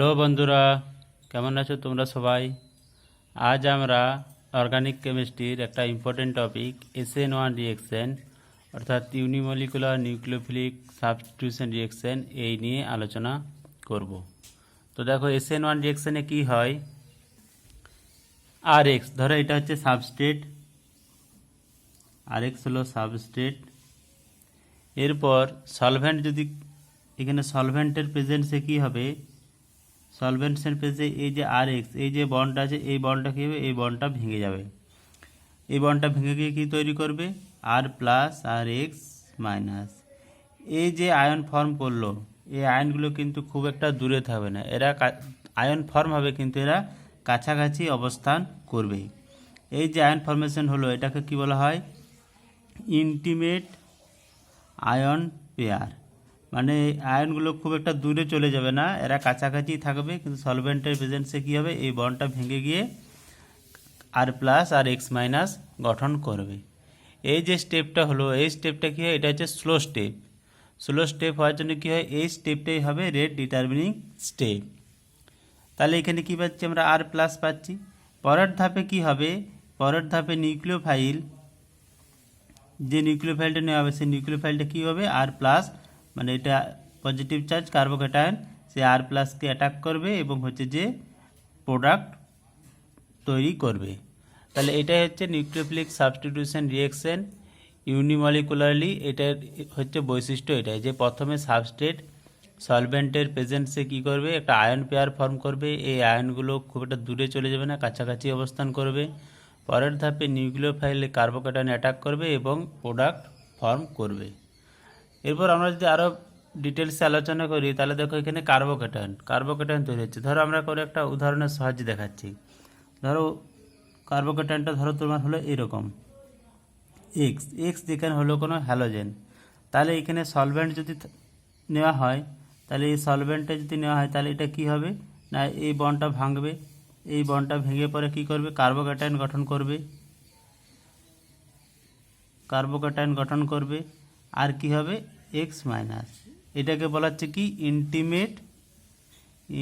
Hello বন্ধুরা, কেমন আছো তোমরা সবাই? আজ আমরা অর্গানিক কেমিস্ট্রির একটা ইম্পর্টেন্ট টপিক SN1 রিয়েকশন অর্থাৎ ইউনিমলিকুলার নিউক্লিওফিলিক সাবস্টিটিউশন রিয়েকশন এই নিয়ে আলোচনা করব। তো দেখো SN1 রিয়েকশনে কি হয়, RX ধরো এটা হচ্ছে সাবস্ট্রেট, RX হলো সাবস্ট্রেট। এরপর সলভেন্ট, যদি এখানে সলভেন্টের প্রেজেন্সে কি হবে, সলভেন্টের পেজে এই যে RX এই যে বন্ডটা আছে, এই বন্ডটা কী হবে, এই বন্ডটা ভেঙে যাবে। এই বন্ডটা ভেঙে গিয়ে কী তৈরি করবে, R প্লাস আর এক্স মাইনাস। এই যে আয়ন ফর্ম করলো, এই আয়নগুলো কিন্তু খুব একটা দূরে থাকবে না, এরা আয়ন ফর্ম হবে কিন্তু এরা কাছাকাছি অবস্থান করবে। এই যে আয়ন ফর্মেশন হলো এটাকে কি বলা হয়, ইন্টিমেট আয়ন পেয়ার। মানে আয়নগুলো খুব একটা দূরে চলে যাবে না, এরা কাছাকাছি থাকবে, কিন্তু সলভেন্টের প্রেজেন্সে কী হবে, এই বন্ডটা ভেঙে গিয়ে আর প্লাস আর এক্স মাইনাস গঠন করবে। এই যে স্টেপটা হলো, এই স্টেপটা কী হয়, এটা হচ্ছে স্লো স্টেপ। স্লো স্টেপ হওয়ার জন্য কী হয়, এই স্টেপটাই হবে রেট ডিটারমিনিং স্টেপ। তাহলে এখানে কী পাচ্ছি আমরা, আর প্লাস পাচ্ছি। পরের ধাপে কি হবে, পরের ধাপে নিউক্লিওফাইল, যে নিউক্লিওফাইলটা নেওয়া হবে সেই নিউক্লিওফাইলটা কী হবে, আর প্লাস, মানে এটা পজিটিভ চার্জ কার্বোক্যাটায়ন, সে আর প্লাসকে অ্যাটাক করবে এবং হচ্ছে যে প্রোডাক্ট তৈরি করবে। তাহলে এটাই হচ্ছে নিউক্লিওফিলিক সাবস্টিটিউশন রিয়েকশন ইউনিমলিকুলারলি। এটার হচ্ছে বৈশিষ্ট্য এটাই যে প্রথমে সাবস্ট্রেট সলভেন্টের প্রেজেন্সে কী করবে, একটা আয়ন পেয়ার ফর্ম করবে। এই আয়নগুলো খুব একটা দূরে চলে যাবে না, কাছাকাছি অবস্থান করবে। পরের ধাপে নিউক্লিওফাইলে কার্বোক্যাটায়ন অ্যাটাক করবে এবং প্রোডাক্ট ফর্ম করবে। এরপর আমরা যদি আরও ডিটেলসে আলোচনা করি, তাহলে দেখো এখানে কার্বোক্যাটায়ন তৈরি হচ্ছে। ধরো আমরা করে একটা উদাহরণের সাহায্যে দেখাচ্ছি। ধরো কার্বোক্যাটায়নটা ধরো তোমার হলো এরকম এক্স যেখানে হলো কোনো হ্যালোজেন। তাহলে এখানে সলভেন্ট যদি নেওয়া হয়, তাহলে এই সলভেন্টটা যদি নেওয়া হয়, তাহলে এটা কি হবে না, এই বন্ডটা ভাঙবে, এই বন্ডটা ভেঙে পরে কি করবে, কার্বোক্যাটায়ন গঠন করবে। আর কি হবে, এক্স মাইনাস। এটাকে বলা হচ্ছে কি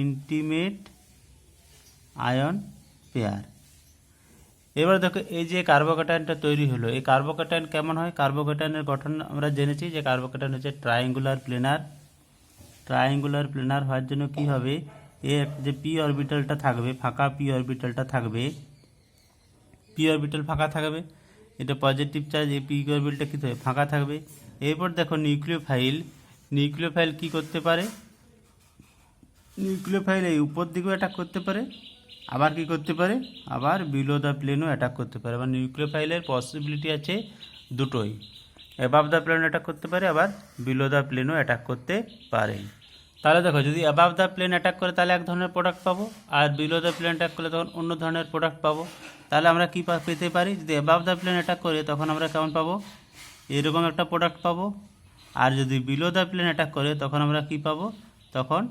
ইন্টিমেট আয়ন পেয়ার। এবার দেখো এই যে কার্বোক্যাটায়নটা তৈরি হলো, এই কার্বোক্যাটায়ন কেমন হয়, কার্বোক্যাটায়নের গঠন আমরা জেনেছি যে কার্বোক্যাটায়ন হচ্ছে ট্রায়াঙ্গুলার প্লেনার হওয়ার জন্য কি হবে, এর যে পি অরবিটালটা থাকবে, ফাঁকা পি অরবিটালটা থাকবে, পি অরবিটাল ফাঁকা থাকবে, এটা পজিটিভ চার্জ, এই পি অরবিটালটা কী থাকবে, ফাঁকা থাকবে। এরপর দেখো নিউক্লিওফাইল কি করতে পারে, নিউক্লিওফাইল এই উপর দিকেও অ্যাটাক করতে পারে, আবার কি করতে পারে, আবার বিলো দ্য প্লেনও অ্যাটাক করতে পারে। আবার নিউক্লিওফাইলের পসিবিলিটি আছে দুটোই, অ্যাবাভ দ্য প্লেন অ্যাটাক করতে পারে, আবার বিলো দ্য প্লেনও অ্যাটাক করতে পারে। তাহলে দেখো যদি অ্যাবাভ দ্য প্লেন অ্যাটাক করে তাহলে এক ধরনের প্রোডাক্ট পাবো, আর বিলো দ্য প্লেন অ্যাটাক করলে তখন অন্য ধরনের প্রোডাক্ট পাবো। তাহলে আমরা কী পেতে পারি, যদি অ্যাবাভ দ্য প্লেন অ্যাটাক করে তখন আমরা কেমন পাবো, এরকম একটা প্রোডাক্ট পাবো। আর যদি বিলো দ্য প্লেন অ্যাটাক করে তখন আমরা কি পাবো, তখন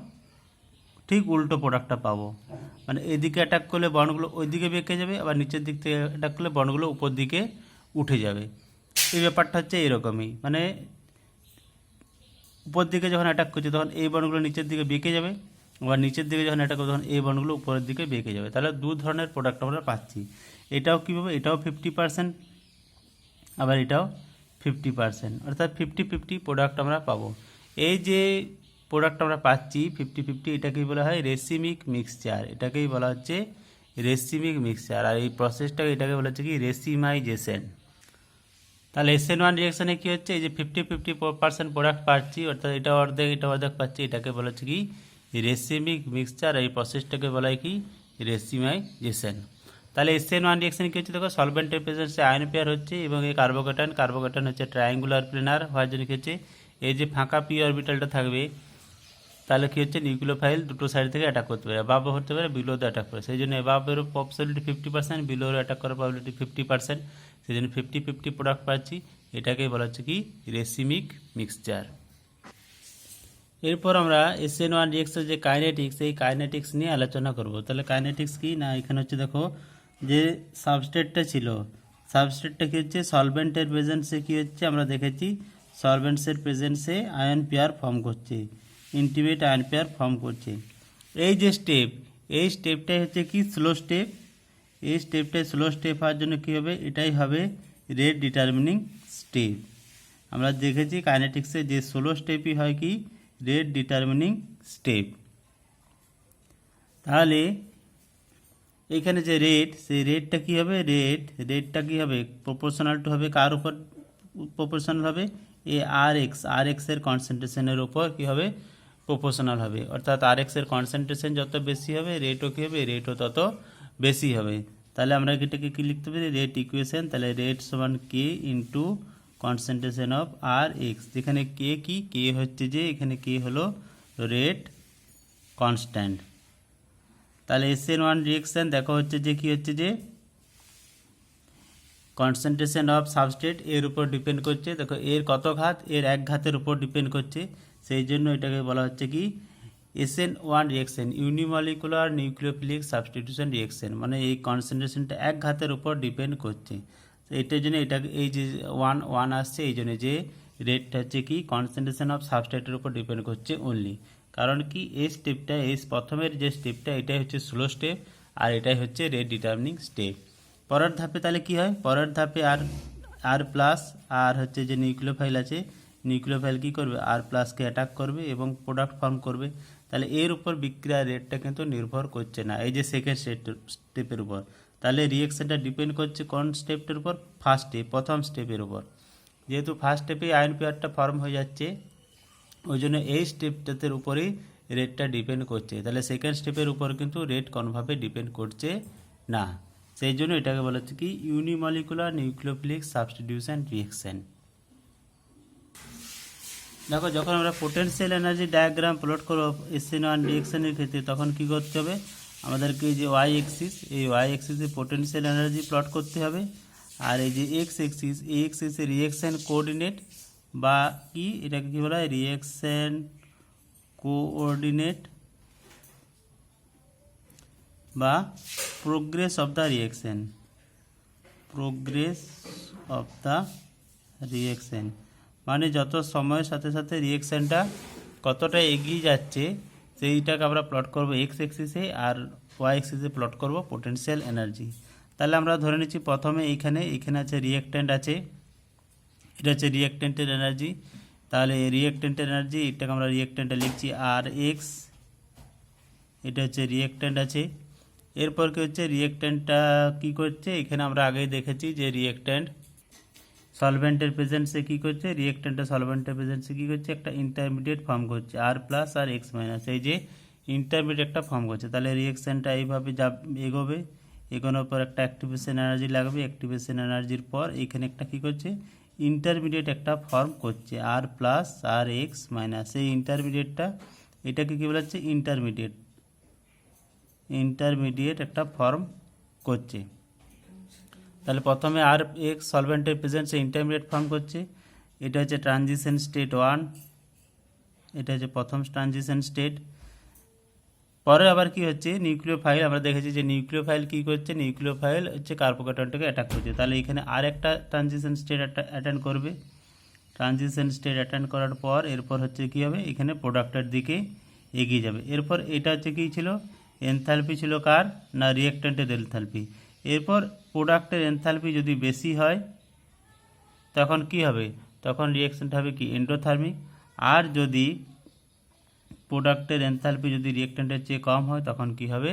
ঠিক উল্টো প্রোডাক্টটা পাবো। মানে এদিকে অ্যাটাক করলে বন্ডগুলো ওই দিকে বেঁকে যাবে, আবার নিচের দিক থেকে অ্যাটাক করলে বন্ডগুলো উপর দিকে উঠে যাবে। এই ব্যাপারটা হচ্ছে এরকমই, মানে উপর দিকে যখন অ্যাটাক করছে তখন এই বন্ডগুলো নিচের দিকে বেঁকে যাবে, আবার নিচের দিকে যখন অ্যাটাক করবে তখন এই বন্ডগুলো উপরের দিকে বেঁকে যাবে। তাহলে দু ধরনের প্রোডাক্ট আমরা পাচ্ছি। এটাও কী পাবো, এটাও 50%, আবার এটাও 50%, অর্থাৎ 50-50 প্রোডাক্ট আমরা পাবো। এই যে প্রোডাক্ট আমরা পাচ্ছি 50-50, এটাকেই বলা হয় রেসিমিক মিক্সচার, এটাকেই বলা হচ্ছে রেসিমিক মিক্সচার। আর এই প্রসেসটাকে এটাকে বলা হচ্ছে কি রেসিমাইজেশন। তাহলে SN1 রিয়াকশানে কী হচ্ছে, এই যে 50-50% প্রোডাক্ট পাচ্ছি, অর্থাৎ এটা অর্ধেক পাচ্ছি, এটাকে বলা হচ্ছে কি রেসিমিক মিক্সচার। এই প্রসেসটাকে বলা হয় কি রেসিমাইজেশন। তাহলে SN1 রিয়াকশানে কী হচ্ছে, দেখো সলভেন্টের প্রেজেন্সে আয়ন পেয়ার হচ্ছে এবং এই কার্বোক্যাটায়ন হচ্ছে ট্রায়াঙ্গুলার প্লেনার হওয়ার জন্য কী হচ্ছে, এই যে ফাঁকা পি অরবিটালটা থাকবে, তাহলে কী হচ্ছে, নিউক্লিওফাইল দুটো সাইড থেকে অ্যাটাক করতে পারে, অ্যাবাভ হতে পারে, বিলোতে অ্যাটাক করে। সেই জন্য অ্যাবাভেরও পসিবিলিটি 50%, বিলোর অ্যাটাক করার প্রবাবিলিটি 50%, সেই জন্য 50-50 প্রোডাক্ট পাচ্ছি। এটাকেই বলা হচ্ছে কি রেসিমিক মিক্সচার। এরপর আমরা SN1 রিয়েকশন যে কাইনেটিক্স, এই কাইনেটিক্স নিয়ে আলোচনা করব। তাহলে কাইনেটিক্স কি না, এখানে হচ্ছে দেখো যে সাবস্ট্রেটটা ছিল, সাবস্ট্রেটটা কী হচ্ছে, সলভেন্টের প্রেজেন্সে কী হচ্ছে, আমরা দেখেছি সলভেন্টসের প্রেজেন্সে আয়ন পেয়ার ফর্ম করছে, ইন্টিমেট আয়ন পেয়ার ফর্ম করছে। এই যে স্টেপ, এই স্টেপটাই হচ্ছে কি স্লো স্টেপ। এই স্টেপটাই স্লো স্টেপ হওয়ার জন্য কী হবে, এটাই হবে রেট ডিটারমিনিং স্টেপ। আমরা দেখেছি কাইনেটিক্সে যে স্লো স্টেপই হয় কি রেট ডিটারমিনিং স্টেপ। তাহলে এখানে যে রেট, সেই রেটটা কী হবে, রেটটা কী হবে, প্রপোর্শনাল টু হবে কার উপর প্রপোর্শনাল হবে, এ আর এক্সের কনসেন্ট্রেশনের উপর কী হবে প্রপোর্শনাল হবে। অর্থাৎ আর এক্সের কনসেন্ট্রেশন যত বেশি হবে রেটও কী হবে, রেটও তত বেশি হবে। তাহলে আমরা এটাকে কী লিখতে পারি, রেট ইকুয়েশন। তাহলে রেট সমান কে ইন্টু কনসেন্ট্রেশন অফ আর এক্স, যেখানে কে কি, কে হচ্ছে যে এখানে কে হলো রেট কনস্ট্যান্ট। তাহলে SN1 রিয়েকশান দেখো হচ্ছে যে কী হচ্ছে যে কনসেন্ট্রেশন অফ সাবস্ট্রেট এর উপর ডিপেন্ড করছে। দেখো এর কত ঘাত, এর এক ঘাতের উপর ডিপেন্ড করছে, সেই জন্য এটাকে বলা হচ্ছে কি SN1 reaction, unimolecular nucleophilic substitution reaction. মানে এই কনসেন্ট্রেশনটা এক ঘাতের উপর ডিপেন্ড করছে। তো এটার জন্য এটাকে এই যে 1 আসছে, এই জন্য যে রেটটা হচ্ছে কি কনসেন্ট্রেশন অফ সাবস্ট্রেটের উপর ডিপেন্ড করছে অনলি। কারণ কি এই স্টেপটা, এই প্রথমের যে স্টেপটা এটাই হচ্ছে স্লো স্টেপ, আর এটাই হচ্ছে রেট ডিটারমিনিং স্টেপ। পরের ধাপে তাহলে কি হয়, পরের ধাপে আর প্লাস আর হচ্ছে যে নিউক্লিওফাইল আছে, নিউক্লিওফাইল কী করবে, আর প্লাসকে অ্যাটাক করবে এবং প্রোডাক্ট ফর্ম করবে। তাহলে এর উপর বিক্রিয়ার রেটটা কিন্তু নির্ভর করছে না এই যে সেকেন্ড স্টেপের উপর। তাহলে রিয়েকশনটা ডিপেন্ড করছে কোন স্টেপটার উপর, ফার্স্ট স্টেপ, প্রথম স্টেপের উপর। যেহেতু ফার্স্ট স্টেপে আয়ন পেয়ারটা ফর্ম হয়ে যাচ্ছে, ওই জন্য এই স্টেপটার উপরেই রেটটা ডিপেন্ড করছে। তাহলে সেকেন্ড স্টেপের উপর কিন্তু রেট কোনোভাবে ডিপেন্ড করছে না। সেই জন্য এটাকে বলা হচ্ছে কি ইউনিমলিকুলার নিউক্লিওফিলিক সাবস্টিটিউশন রিয়েকশন। দেখো যখন আমরা পোটেনশিয়াল এনার্জি ডায়াগ্রাম প্লট করব SN1 রিয়েকশনের ক্ষেত্রে, তখন কি করতে হবে, আমাদেরকে যে ওয়াই এক্সিস, এই ওয়াই এক্সিসে পোটেনশিয়াল এনার্জি প্লট করতে হবে। আর এই যে এক্স এক্সিস, এই এক্সিসে রিয়েকশন কোঅর্ডিনেট বা কি এটাকে কী বলা হয়, রিয়েকশন কোঅর্ডিনেট বা progress of the reaction, progress of the reaction. মানে যত সময়ের সাথে সাথে রিয়েকশানটা কতটা এগিয়ে যাচ্ছে সেইটাকে আমরা প্লট করব এক্স এক্সিসে, আর ওয়াই এক্সিসে প্লট করব পোটেনশিয়াল এনার্জি। তাহলে আমরা ধরে নিচ্ছি প্রথমে এখানে আছে রিয়েক্ট্যান্ট আছে, এটা হচ্ছে রিয়েক্ট্যান্টের এনার্জি। তাহলে রিয়েক্ট্যান্টের এনার্জি, এটাকে আমরা রিয়েক্ট্যান্টে লিখছি আর এক্স, এটা হচ্ছে রিয়েক্ট্যান্ট আছে। এরপর কি হচ্ছে, রিয়েক্ট্যান্টটা কী করছে, এখানে আমরা আগেই দেখেছি যে রিয়েক্ট্যান্ট সলভেন্টের প্রেজেন্সে কী করছে, রিয়েক্ট্যান্টটা সলভেন্টের প্রেজেন্সে কী করছে, একটা ইন্টারমিডিয়েট ফর্ম করছে আর প্লাস আর এক্স মাইনাস, এই যে ইন্টারমিডিয়েট একটা ফর্ম করছে। তাহলে রিয়েকশানটা এইভাবে যা এগোবে, এগোনোর পর একটা অ্যাক্টিভেশন এনার্জি লাগবে, অ্যাক্টিভেশন এনার্জির পর এখানে একটা কী করছে, ইন্টারমিডিয়েট একটা ফর্ম করছে আর প্লাস আর এক্স মাইনাস। এই ইন্টারমিডিয়েটটা, এটাকে কী বলা হচ্ছে, ইন্টারমিডিয়েট একটা ফর্ম করছে। তাহলে প্রথমে আর এক্স সলভেন্টের প্রেজেন্সে ইন্টারমিডিয়েট ফর্ম করছে, এটা হচ্ছে ট্রানজিশন স্টেট 1, এটা হচ্ছে প্রথম ট্রানজিশন স্টেট। পরে আবার কি হচ্ছে, নিউক্লিওফাইল, আমরা দেখেছি যে নিউক্লিওফাইল কী করছে, নিউক্লিওফাইল হচ্ছে কার্বোক্যাটায়নটাকে অ্যাটাক করছে। তাহলে এখানে আর একটা ট্রানজিশন স্টেট অ্যাটেন্ড করবে, ট্রানজিশন স্টেট অ্যাটেন্ড করার পর এরপর হচ্ছে কী হবে, এখানে প্রোডাক্টের দিকে এগিয়ে যাবে। এরপর এটা হচ্ছে কী ছিল, এনথালপি ছিল কার না, রিয়েক্ট্যান্টের এনথালপি। এরপর প্রোডাক্টের এনথালপি যদি বেশি হয় তখন কি হবে, তখন রিয়েকশনটা হবে কি এন্ডোথার্মিক। আর যদি প্রোডাক্টের এনথালপি যদি রিয়েক্ট্যান্টের চেয়ে কম হয় তখন কি হবে,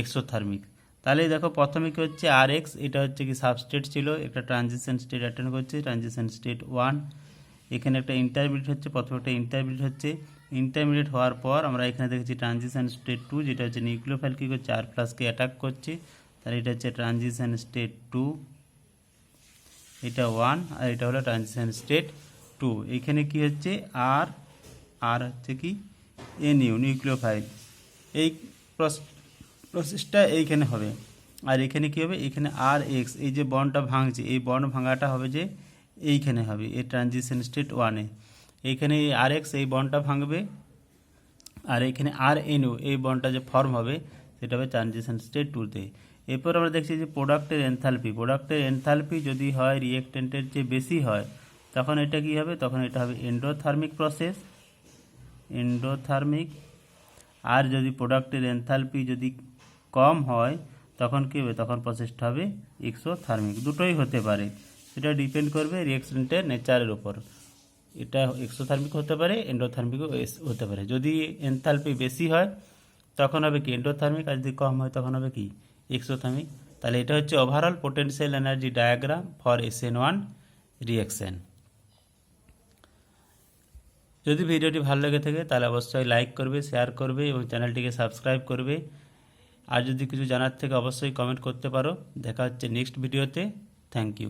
এক্সোথার্মিক। তাহলে দেখো প্রথমে কি হচ্ছে আর এক্স, এটা হচ্ছে কি সাবস্টেট ছিল, একটা ট্রানজিশন স্টেট অ্যাটেন্ড করছে, ট্রানজিশন স্টেট 1। এখানে একটা ইন্টারমিডিয়েট হচ্ছে, প্রথমে একটা ইন্টারমিডিয়েট হচ্ছে, ইন্টারমিডিয়েট হওয়ার পর আমরা এখানে দেখেছি ট্রানজিশন স্টেট 2, যেটা হচ্ছে নিউক্লিওফাইল কী করছে, আর প্লাসকে অ্যাটাক করছে। তাহলে এটা হচ্ছে ট্রানজিশন স্টেট 2, এটা 1, আর এটা হলো ট্রানজিশন স্টেট 2। এখানে কি হচ্ছে আর হচ্ছে কি নিউক্লিওফাইল, এই প্রসেসটা এইখানে হবে। আর এখানে কি হবে, এখানে আর এক্স, এই যে বন্ডটা ভাঙছে, এই বন্ড ভাঙাটা হবে যে এইখানে হবে, এই ট্রানজিশন স্টেট 1-এ। এইখানে আর এক্স এই বন্ডটা ভাঙবে, আর এইখানে আর এনও এই বন্ডটা যে ফর্ম হবে সেটা হবে ট্রানজিশন স্টেট 2-তে। এরপর আমরা দেখছি যে প্রোডাক্টের এনথালপি যদি হয় রিয়েক্ট্যান্টের চেয়ে বেশি হয় তখন এটা কি হবে, তখন এটা হবে এন্ডোথার্মিক প্রসেস, এন্ডোথার্মিক। আর যদি প্রোডাক্টের এনথালপি যদি কম হয় তখন কী হবে, তখন প্রসেসটা হবে এক্সোথার্মিক। দুটোই হতে পারে, সেটা ডিপেন্ড করবে রিঅ্যাকশনটার নেচারের উপর। এটা এক্সোথার্মিক হতে পারে, এন্ডোথার্মিকও হতে পারে। যদি এনথালপি বেশি হয় তখন হবে কি এন্ডোথার্মিক, আর যদি কম হয় তখন হবে কি এক্সোথার্মিক। তাহলে এটা হচ্ছে overall potential energy diagram for SN1 reaction. যদি ভিডিওটি ভালো লেগে থাকে তাহলে অবশ্যই লাইক করবে, শেয়ার করবে এবং চ্যানেলটিকে সাবস্ক্রাইব করবে। আর যদি কিছু জানার থেকে অবশ্যই কমেন্ট করতে পারো। দেখা হচ্ছে নেক্সট ভিডিওতে। Thank you.